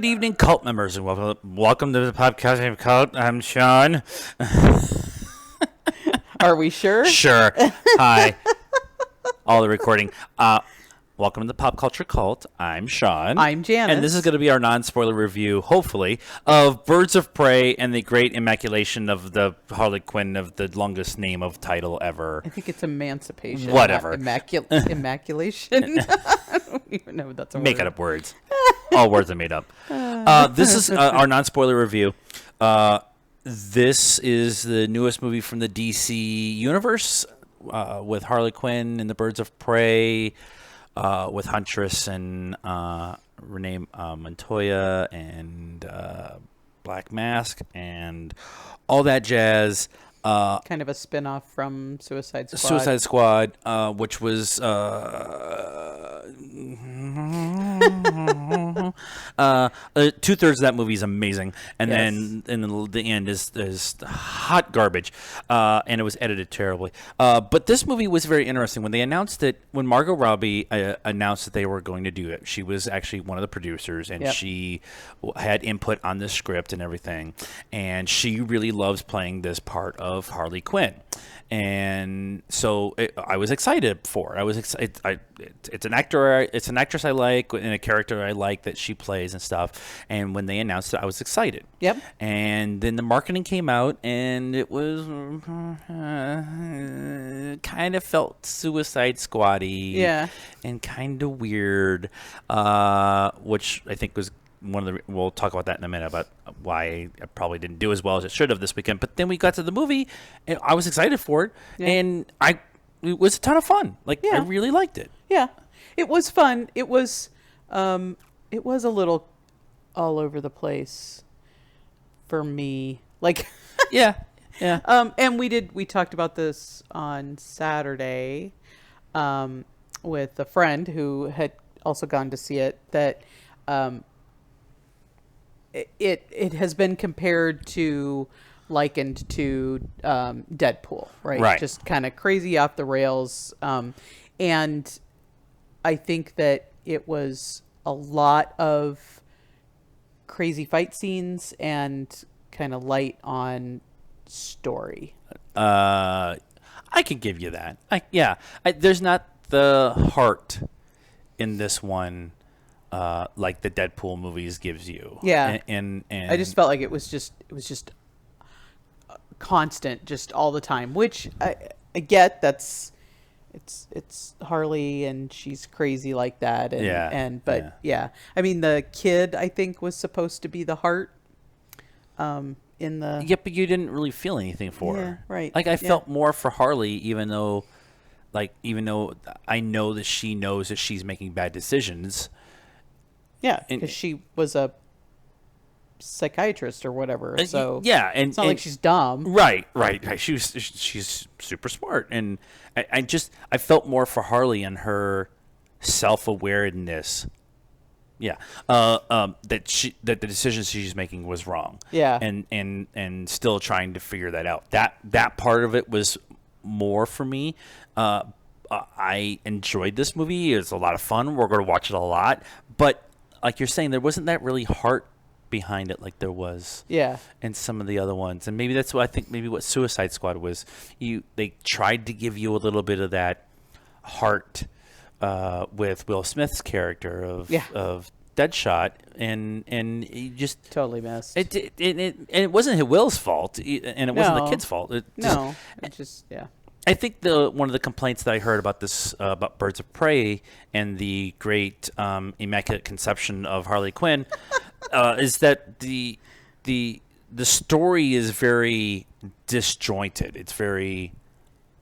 Good evening, cult members, and welcome to the PopCultureCult. I'm Sean. Are we sure? Sure. Hi. All the recording. Welcome to the PopCultureCult. I'm Sean. I'm Janice. And this is going to be our non-spoiler review, hopefully, of Birds of Prey and the great immaculation of the Harley Quinn of the longest name of title ever. I think it's emancipation. Whatever. Immaculation. I don't even know if that's a word. Make it up words. All words are made up. This is our non-spoiler review. This is the newest movie from the DC universe with Harley Quinn and the Birds of Prey, with Huntress and Renee Montoya and Black Mask and all that jazz. Kind of a spin-off from Suicide Squad. Suicide Squad, which was two-thirds of that movie is amazing, and then the end is hot garbage, and it was edited terribly. But this movie was very interesting when they announced it. When Margot Robbie announced that they were going to do it, she was actually one of the producers, and she had input on the script and everything, and she really loves playing this part of Harley Quinn. And so I was excited for it. I was excited. It's an actor. It's an actress I like and a character I like that she plays and stuff. And when they announced it, I was excited. Yep. And then the marketing came out, and it was kind of felt Suicide Squad-y. Yeah. And kind of weird, which I think was one of the. We'll talk about that in a minute about why I probably didn't do as well as it should have this weekend. But then we got to the movie, and I was excited for it, and it was a ton of fun. I really liked it. Yeah, it was fun. It was a little all over the place for me. Yeah. And we talked about this on Saturday, with a friend who had also gone to see it. That it has been likened to Deadpool, right? Just kind of crazy off the rails. And I think that it was a lot of crazy fight scenes and kind of light on story. I could give you that. There's not the heart in this one like the Deadpool movies gives you. Yeah. And I just felt like it was just constant, just all the time, which I get. It's Harley and she's crazy like that. But I mean, the kid I think was supposed to be the heart in the. Yeah, but you didn't really feel anything for her. Right. I felt more for Harley, even though I know that she knows that she's making bad decisions. Yeah, because she was a psychiatrist or whatever. So and it's not like she's dumb. Right. She's super smart, and I felt more for Harley and her self-awareness. Yeah, that the decisions she's making was wrong. Yeah, and still trying to figure that out. That part of it was more for me. I enjoyed this movie. It's a lot of fun. We're going to watch it a lot, but like you're saying, there wasn't that really heart behind it like there was in some of the other ones. And maybe that's what I think maybe what Suicide Squad was. They tried to give you a little bit of that heart with Will Smith's character of Deadshot, and you just totally missed it. It wasn't Will's fault, and it wasn't the kid's fault. I think one of the complaints that I heard about this about Birds of Prey and the great immaculate conception of Harley Quinn is that the story is very disjointed. It's very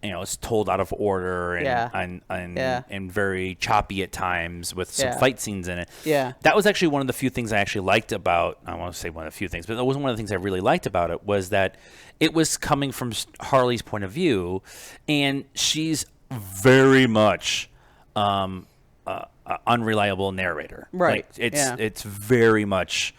it's told out of order and very choppy at times with some fight scenes in it. Yeah, that was actually one of the few things I actually liked about. I want to say one of the few things, but that was one of the things I really liked about it was that it was coming from Harley's point of view, and she's very much unreliable narrator. Right. It's very much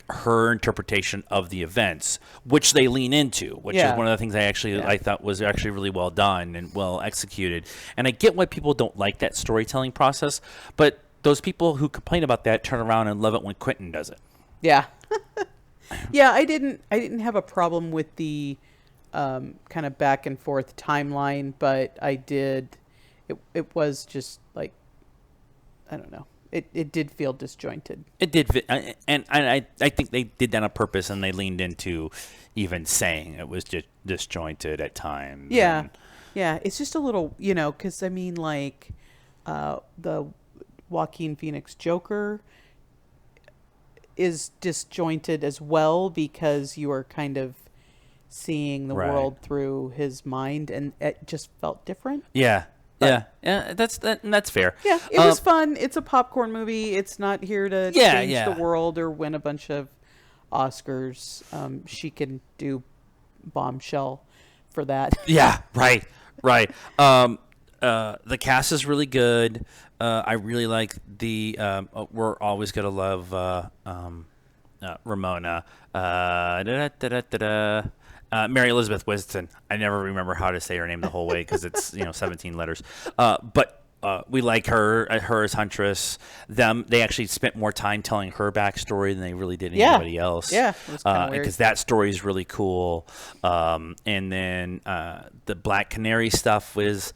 her interpretation of the events, which they lean into, which is one of the things I thought was actually really well done and well executed. And I get why people don't like that storytelling process, but those people who complain about that turn around and love it when Quentin does it. Yeah. Yeah, I didn't have a problem with the kind of back and forth timeline, but I did. It was just like, I don't know. It did feel disjointed. It did, and I think they did that on purpose, and they leaned into even saying it was just disjointed at times. Yeah, yeah. It's just a little, because I mean, like, the Joaquin Phoenix Joker is disjointed as well because you are kind of seeing the world through his mind, and it just felt different. Yeah. Yeah, that's fair. Yeah, it was fun. It's a popcorn movie. It's not here to change the world or win a bunch of Oscars. She can do Bombshell for that. Yeah, right. The cast is really good. I really like the. We're always gonna love Ramona. Mary Elizabeth Winstead. I never remember how to say her name the whole way because it's 17 letters. But we like her as Huntress. They actually spent more time telling her backstory than they really did anybody else. Yeah, it was kind of weird because that story is really cool. And then the Black Canary stuff was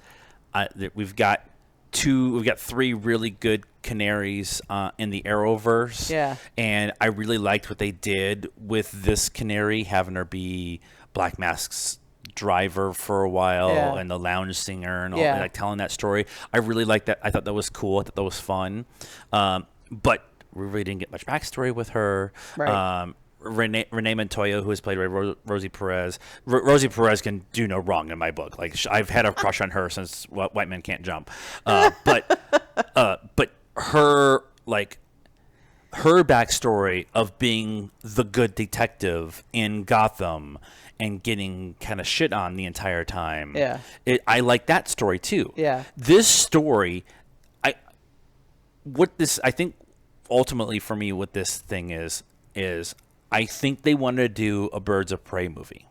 we've got three really good canaries in the Arrowverse. Yeah, and I really liked what they did with this canary, having her be Black Mask's driver for a while and the lounge singer and all like telling that story. I really liked that. I thought that was cool. I thought that was fun. But we really didn't get much backstory with her. Right. Renee Montoya, who has played Rosie Perez. Rosie Perez can do no wrong in my book. Like, I've had a crush on her since White Men Can't Jump. But her backstory of being the good detective in Gotham and getting kind of shit on the entire time. Yeah. I like that story too. Yeah. This story, I think ultimately for me what this thing is I think they wanted to do a Birds of Prey movie,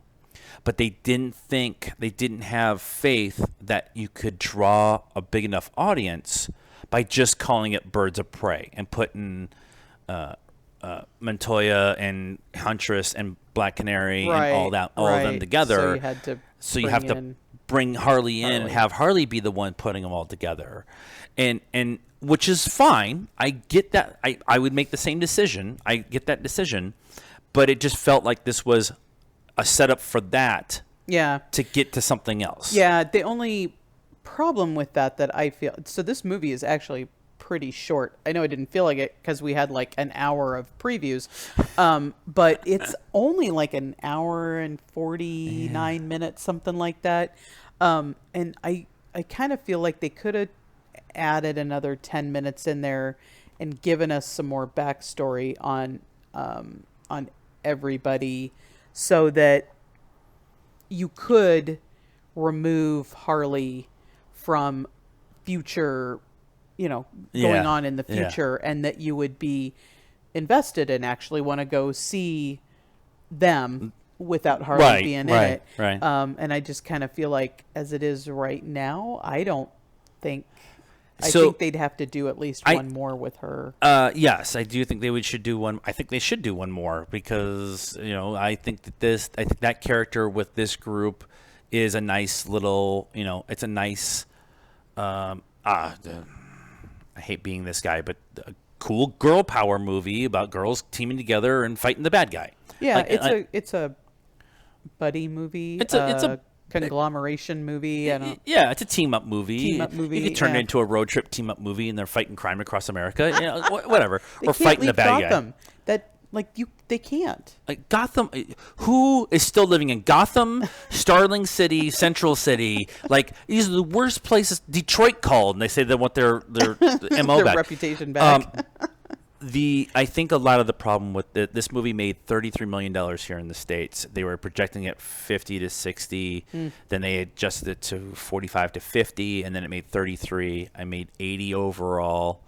but they didn't have faith that you could draw a big enough audience by just calling it Birds of Prey and putting Montoya and Huntress and Black Canary and all of them together. So you have to bring Harley in and have Harley be the one putting them all together, and which is fine. I get that. I would make the same decision. I get that decision, but it just felt like this was a setup for that. Yeah. To get to something else. Yeah. The only problem with that I feel, so this movie is actually pretty short. I know I didn't feel like it because we had like an hour of previews, but it's only like an hour and 49 minutes, something like that. And I kind of feel like they could have added another 10 minutes in there and given us some more backstory on everybody so that you could remove Harley from future, going on in the future, and that you would be invested and actually want to go see them without Harley being in it. Right. And I just kind of feel like as it is right now, I think they'd have to do at least one more with her. Yes, I do think should do one. I think they should do one more because I think that character with this group is a nice little. It's a nice. I hate being this guy, but a cool girl power movie about girls teaming together and fighting the bad guy. Yeah, it's a buddy movie. It's a conglomeration movie. It's a team up movie. You could turn it into a road trip team up movie, and they're fighting crime across America. Whatever. Or fighting the bad Gotham. guy. They can't. Like Gotham, who is still living in Gotham, Starling City, Central City? Like, these are the worst places. Detroit called, and they say they want their MO back. Reputation back. I think a lot of the problem with this movie made $33 million here in the States. They were projecting it 50 to 60. Then they adjusted it to 45 to 50, and then it made 33. I made 80 overall.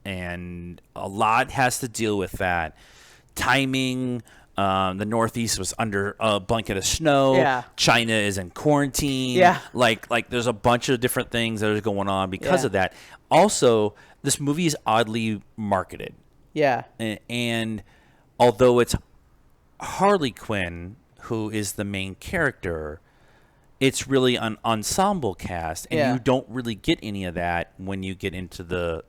And a lot has to deal with that. Timing. The Northeast was under a blanket of snow. Yeah. China is in quarantine. Yeah. Like there's a bunch of different things that are going on because of that. Also, this movie is oddly marketed. Yeah. And although it's Harley Quinn who is the main character, it's really an ensemble cast, and you don't really get any of that when you get into the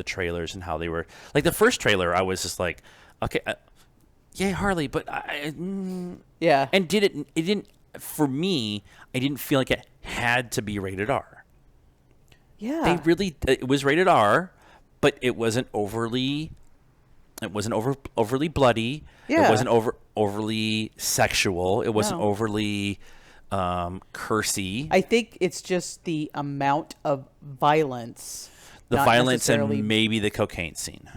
trailers and how they were. Like the first trailer, I was just like, okay, yay Harley, but yeah. And it didn't, for me, I didn't feel like it had to be rated R. Yeah. It was rated R, but it wasn't overly bloody. Yeah. It wasn't overly sexual. It wasn't overly cursy. I think it's just the amount of violence. The violence and maybe the cocaine scene.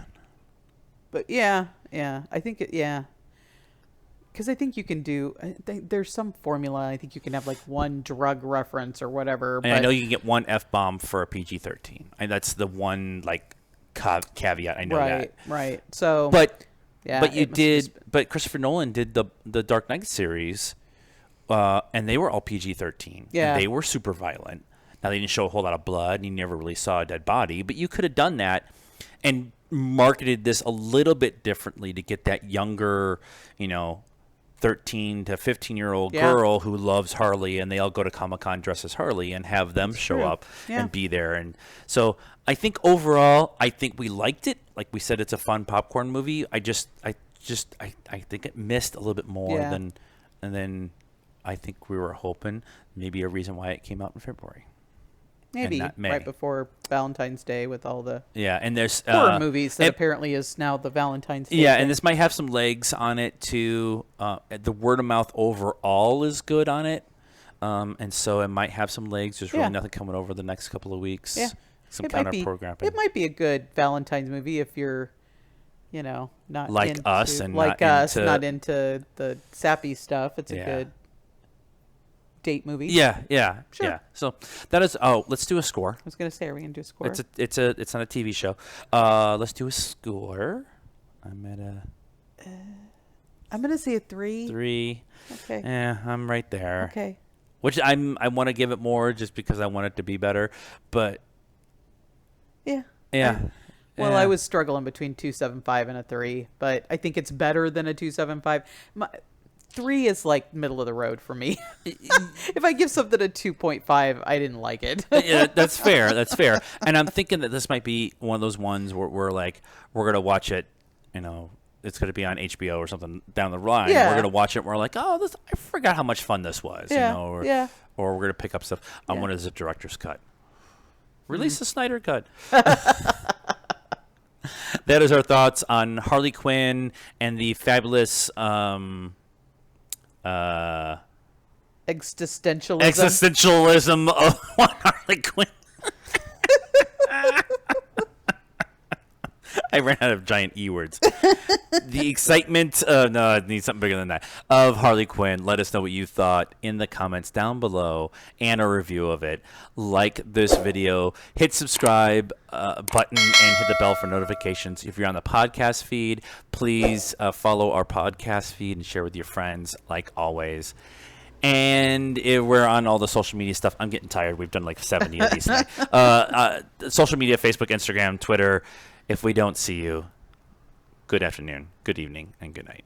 But yeah. I think because I think you can do. There's some formula. I think you can have like one drug reference or whatever. And I know you can get one F-bomb for a PG-13. And that's the one like caveat. I know that. Right. So, but Christopher Nolan did the Dark Knight series, and they were all PG-13. Yeah, and they were super violent. Now they didn't show a whole lot of blood, and you never really saw a dead body. But you could have done that, and marketed this a little bit differently to get that younger, 13 to 15-year-old girl who loves Harley, and they all go to Comic-Con dressed as Harley and have them show up and be there. And so I think overall, we liked it. Like we said, it's a fun popcorn movie. I think it missed a little bit more than I think we were hoping. Maybe a reason why it came out in February. Maybe right before Valentine's Day with all the and there's horror movies that apparently is now the Valentine's Day. Yeah, and this might have some legs on it too. The word of mouth overall is good on it, and so it might have some legs. There's really nothing coming over the next couple of weeks. Yeah, some counter-programming. It might be a good Valentine's movie if you're, not like into, us and not into the sappy stuff. It's a good date movie. Yeah. So that is. Oh, let's do a score. I was gonna say, are we gonna do a score? It's not a TV show. Let's do a score. I'm gonna say a 3. 3. Okay. Yeah, I'm right there. Okay. Which I want to give it more just because I want it to be better, but yeah. Well, I was struggling between 2.75 and a 3, but I think it's better than a 2.75. 3 is like middle of the road for me. If I give something a 2.5, I didn't like it. Yeah, that's fair. And I'm thinking that this might be one of those ones where we're going to watch it, it's going to be on HBO or something down the line. Yeah. We're going to watch it and we're like, I forgot how much fun this was. Or we're going to pick up stuff. I want it as a director's cut. Release the Snyder cut. That is our thoughts on Harley Quinn and the fabulous existentialism of Harley Quinn. I ran out of giant E words. The excitement, no, I need something bigger than that, of Harley Quinn. Let us know what you thought in the comments down below and a review of it. Like this video, hit subscribe button and hit the bell for notifications. If you're on the podcast feed, please follow our podcast feed and share with your friends like always. And we're on all the social media stuff. I'm getting tired. We've done like 70 of these tonight. Social media, Facebook, Instagram, Twitter. If we don't see you, good afternoon, good evening, and good night.